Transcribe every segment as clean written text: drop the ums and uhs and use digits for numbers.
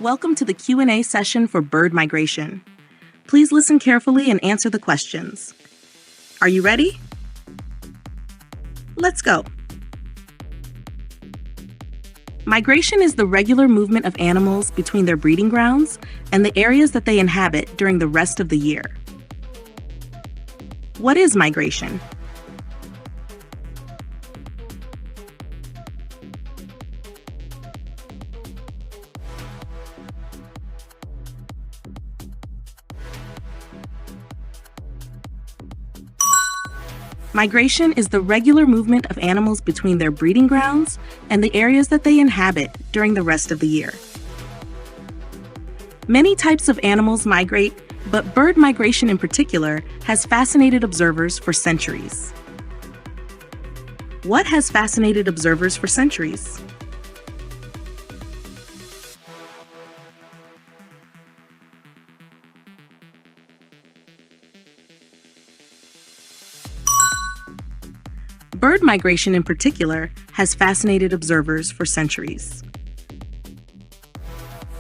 Welcome to the Q&A session for bird migration. Please listen carefully and answer the questions. Are you ready? Let's go. Migration is the regular movement of animals between their breeding grounds and the areas that they inhabit during the rest of the year. What is migration? Migration is the regular movement of animals between their breeding grounds and the areas that they inhabit during the rest of the year. Many types of animals migrate, but bird migration in particular has fascinated observers for centuries. What has fascinated observers for centuries? Bird migration in particular has fascinated observers for centuries.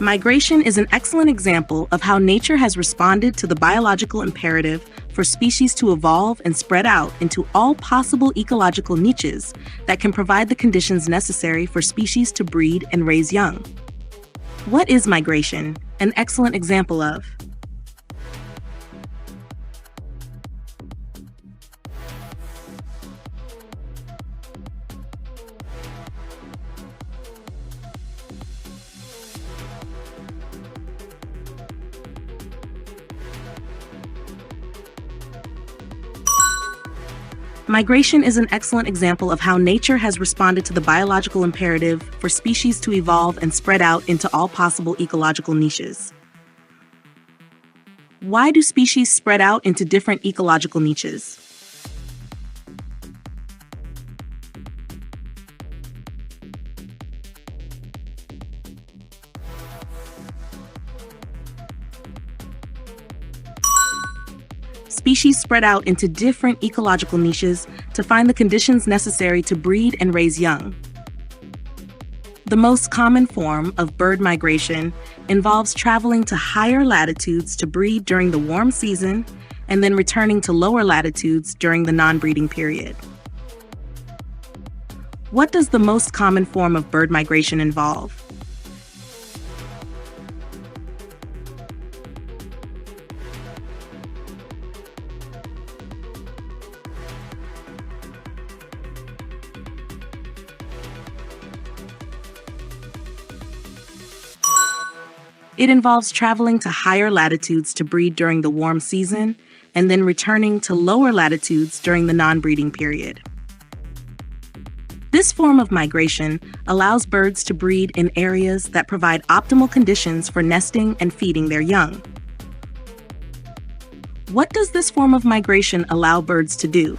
Migration is an excellent example of how nature has responded to the biological imperative for species to evolve and spread out into all possible ecological niches that can provide the conditions necessary for species to breed and raise young. What is migration an excellent example of? Migration is an excellent example of how nature has responded to the biological imperative for species to evolve and spread out into all possible ecological niches. Why do species spread out into different ecological niches? Species spread out into different ecological niches to find the conditions necessary to breed and raise young. The most common form of bird migration involves traveling to higher latitudes to breed during the warm season and then returning to lower latitudes during the non-breeding period. What does the most common form of bird migration involve? It involves traveling to higher latitudes to breed during the warm season and then returning to lower latitudes during the non-breeding period. This form of migration allows birds to breed in areas that provide optimal conditions for nesting and feeding their young. What does this form of migration allow birds to do?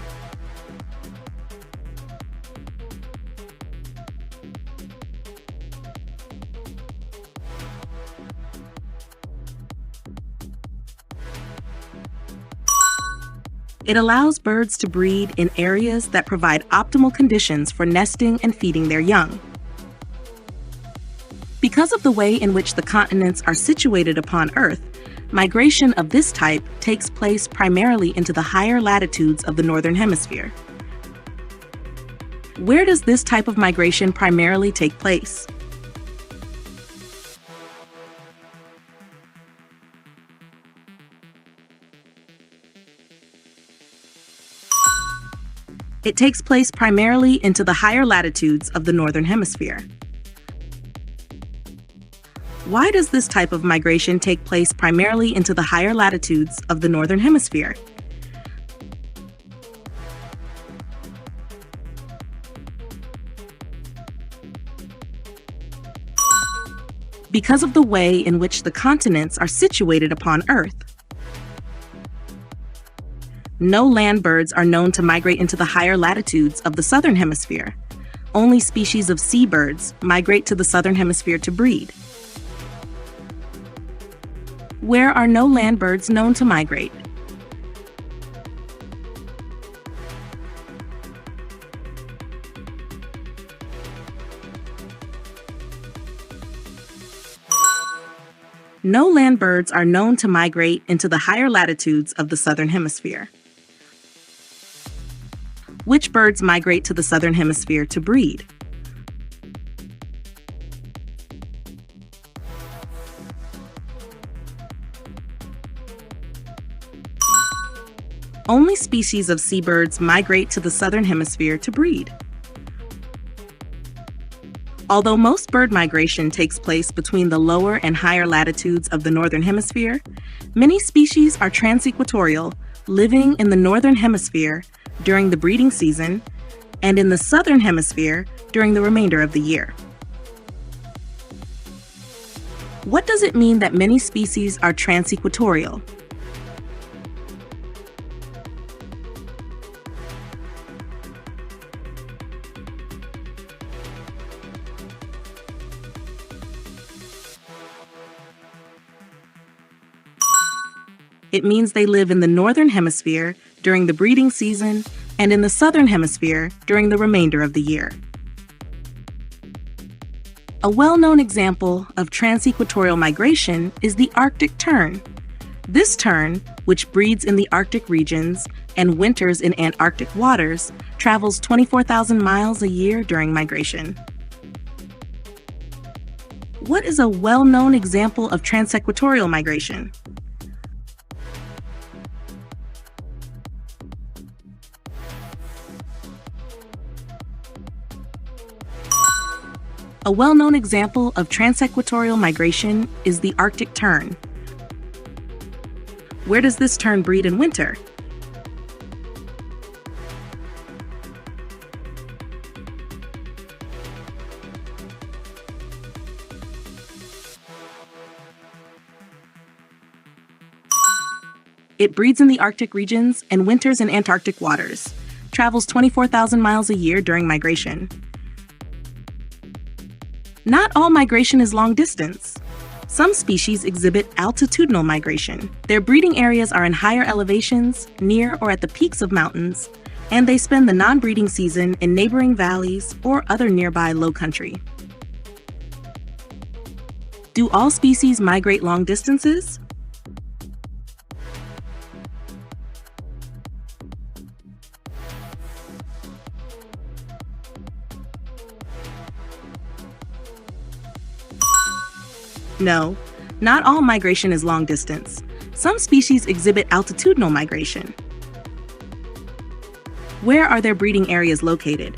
It allows birds to breed in areas that provide optimal conditions for nesting and feeding their young. Because of the way in which the continents are situated upon Earth, migration of this type takes place primarily into the higher latitudes of the Northern Hemisphere. Where does this type of migration primarily take place? It takes place primarily into the higher latitudes of the Northern Hemisphere. Why does this type of migration take place primarily into the higher latitudes of the Northern Hemisphere? Because of the way in which the continents are situated upon Earth. No land birds are known to migrate into the higher latitudes of the Southern Hemisphere. Only species of seabirds migrate to the Southern Hemisphere to breed. Where are no land birds known to migrate? No land birds are known to migrate into the higher latitudes of the southern hemisphere. Which birds migrate to the southern hemisphere to breed? Only species of seabirds migrate to the southern hemisphere to breed. Although most bird migration takes place between the lower and higher latitudes of the northern hemisphere, many species are transequatorial, living in the northern hemisphere during the breeding season and in the southern hemisphere during the remainder of the year. What does it mean that many species are transequatorial? It means they live in the northern hemisphere during the breeding season and in the southern hemisphere during the remainder of the year. A well-known example of transequatorial migration is the Arctic tern. This tern, which breeds in the Arctic regions and winters in Antarctic waters, travels 24,000 miles a year during migration. What is a well-known example of transequatorial migration? A well-known example of transequatorial migration is the Arctic tern. Where does this tern breed in winter? It breeds in the Arctic regions and winters in Antarctic waters, travels 24,000 miles a year during migration. Not all migration is long distance. Some species exhibit altitudinal migration. Their breeding areas are in higher elevations, near or at the peaks of mountains, and they spend the non-breeding season in neighboring valleys or other nearby low country. Do all species migrate long distances? No, not all migration is long distance. Some species exhibit altitudinal migration. Where are their breeding areas located?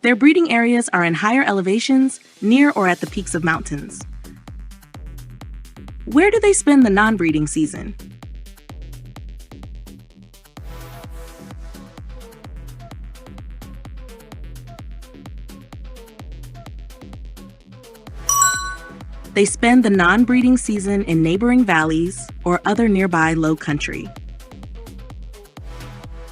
Their breeding areas are in higher elevations, near or at the peaks of mountains. Where do they spend the non-breeding season? They spend the non-breeding season in neighboring valleys or other nearby low country.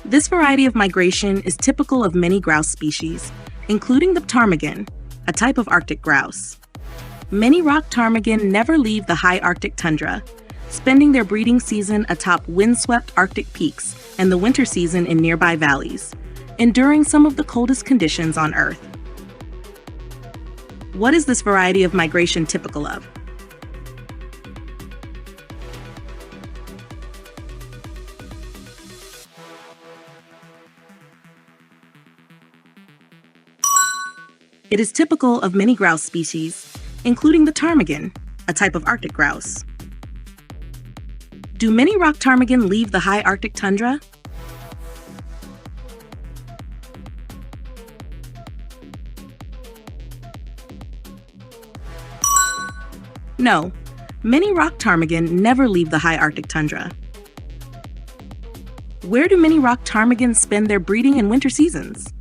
This variety of migration is typical of many grouse species, including the ptarmigan, a type of Arctic grouse. Many rock ptarmigan never leave the high Arctic tundra, spending their breeding season atop windswept Arctic peaks and the winter season in nearby valleys, enduring some of the coldest conditions on Earth. What is this variety of migration typical of? It is typical of many grouse species, including the ptarmigan, a type of Arctic grouse. Do many rock ptarmigan leave the high Arctic tundra? No, many rock ptarmigan never leave the high Arctic tundra. Where do many rock ptarmigan spend their breeding and winter seasons?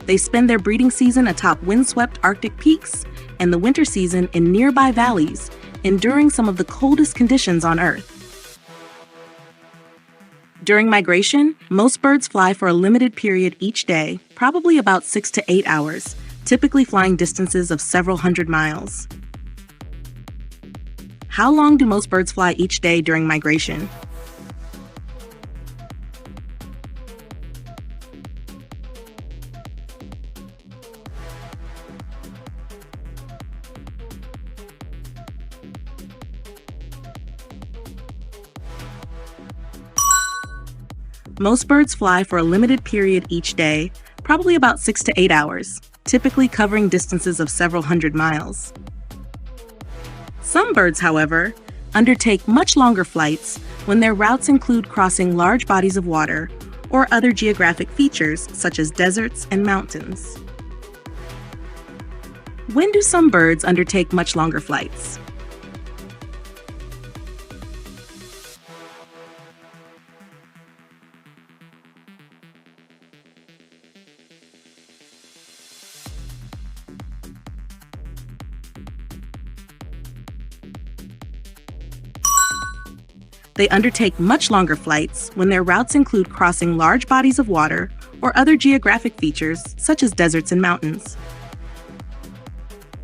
They spend their breeding season atop windswept Arctic peaks and the winter season in nearby valleys, enduring some of the coldest conditions on Earth. During migration, most birds fly for a limited period each day, probably about 6 to 8 hours, typically flying distances of several hundred miles. How long do most birds fly each day during migration? Most birds fly for a limited period each day, probably about 6 to 8 hours, typically covering distances of several hundred miles. Some birds, however, undertake much longer flights when their routes include crossing large bodies of water or other geographic features such as deserts and mountains. When do some birds undertake much longer flights? They undertake much longer flights when their routes include crossing large bodies of water or other geographic features such as deserts and mountains.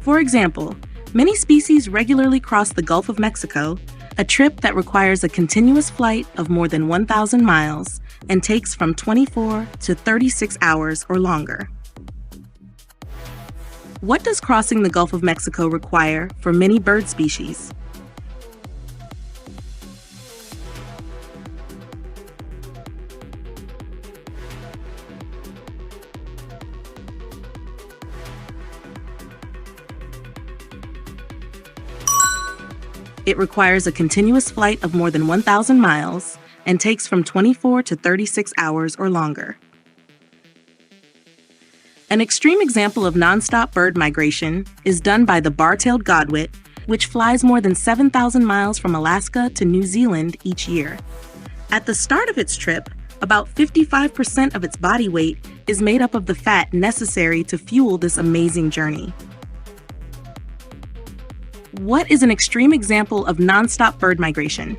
For example, many species regularly cross the Gulf of Mexico, a trip that requires a continuous flight of more than 1,000 miles and takes from 24 to 36 hours or longer. What does crossing the Gulf of Mexico require for many bird species? It requires a continuous flight of more than 1,000 miles and takes from 24 to 36 hours or longer. An extreme example of nonstop bird migration is done by the bar-tailed godwit, which flies more than 7,000 miles from Alaska to New Zealand each year. At the start of its trip, about 55% of its body weight is made up of the fat necessary to fuel this amazing journey. What is an extreme example of nonstop bird migration?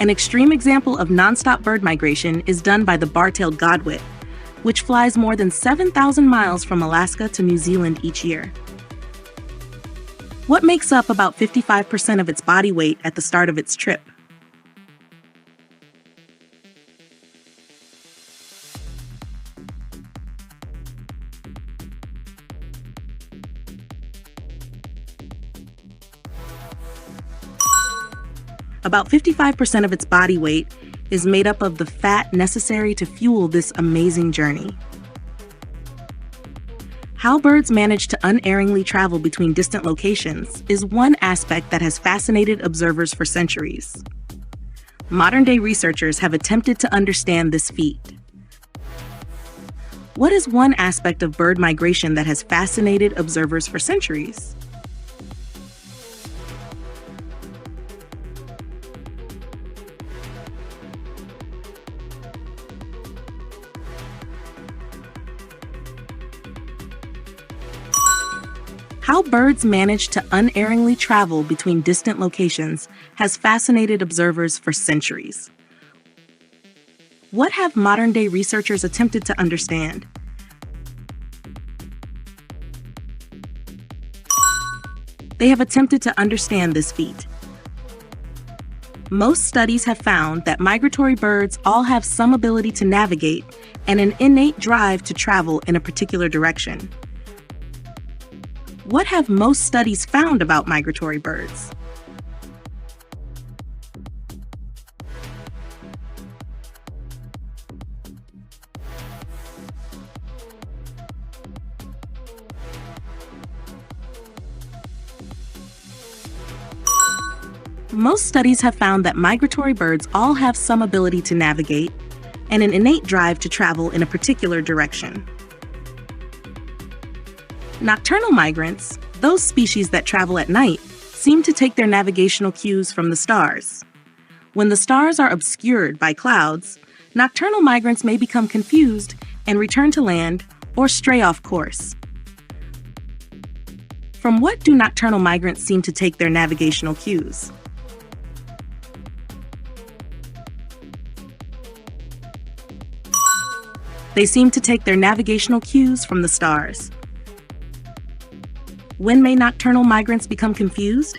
An extreme example of nonstop bird migration is done by the bar-tailed godwit, which flies more than 7,000 miles from Alaska to New Zealand each year. What makes up about 55% of its body weight at the start of its trip? About 55% of its body weight is made up of the fat necessary to fuel this amazing journey. How birds manage to unerringly travel between distant locations is one aspect that has fascinated observers for centuries. Modern-day researchers have attempted to understand this feat. What is one aspect of bird migration that has fascinated observers for centuries? How birds manage to unerringly travel between distant locations has fascinated observers for centuries. What have modern-day researchers attempted to understand? They have attempted to understand this feat. Most studies have found that migratory birds all have some ability to navigate and an innate drive to travel in a particular direction. What have most studies found about migratory birds? Most studies have found that migratory birds all have some ability to navigate and an innate drive to travel in a particular direction. Nocturnal migrants, those species that travel at night, seem to take their navigational cues from the stars. When the stars are obscured by clouds, nocturnal migrants may become confused and return to land or stray off course. From what do nocturnal migrants seem to take their navigational cues? They seem to take their navigational cues from the stars. When may nocturnal migrants become confused?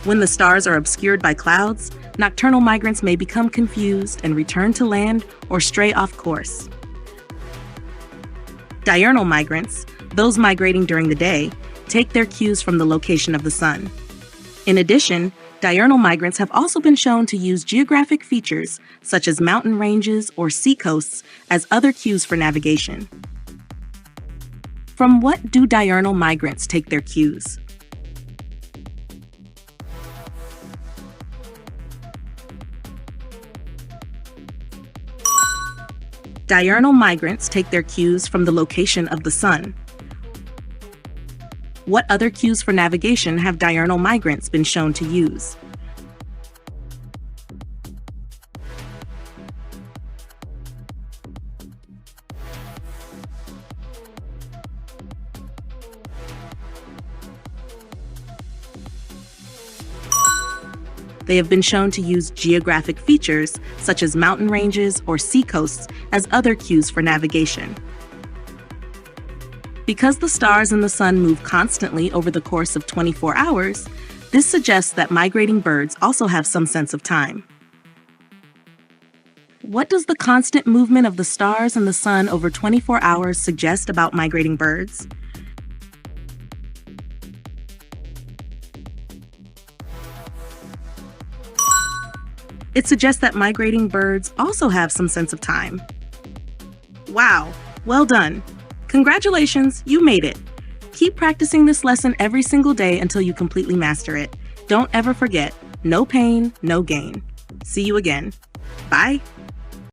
When the stars are obscured by clouds, nocturnal migrants may become confused and return to land or stray off course. Diurnal migrants, those migrating during the day, take their cues from the location of the sun. In addition, diurnal migrants have also been shown to use geographic features such as mountain ranges or seacoasts as other cues for navigation. From what do diurnal migrants take their cues? Diurnal migrants take their cues from the location of the sun. What other cues for navigation have diurnal migrants been shown to use? They have been shown to use geographic features such as mountain ranges or seacoasts as other cues for navigation. Because the stars and the sun move constantly over the course of 24 hours, this suggests that migrating birds also have some sense of time. What does the constant movement of the stars and the sun over 24 hours suggest about migrating birds? It suggests that migrating birds also have some sense of time. Wow, well done. Congratulations, you made it. Keep practicing this lesson every single day until you completely master it. Don't ever forget, no pain, no gain. See you again. Bye.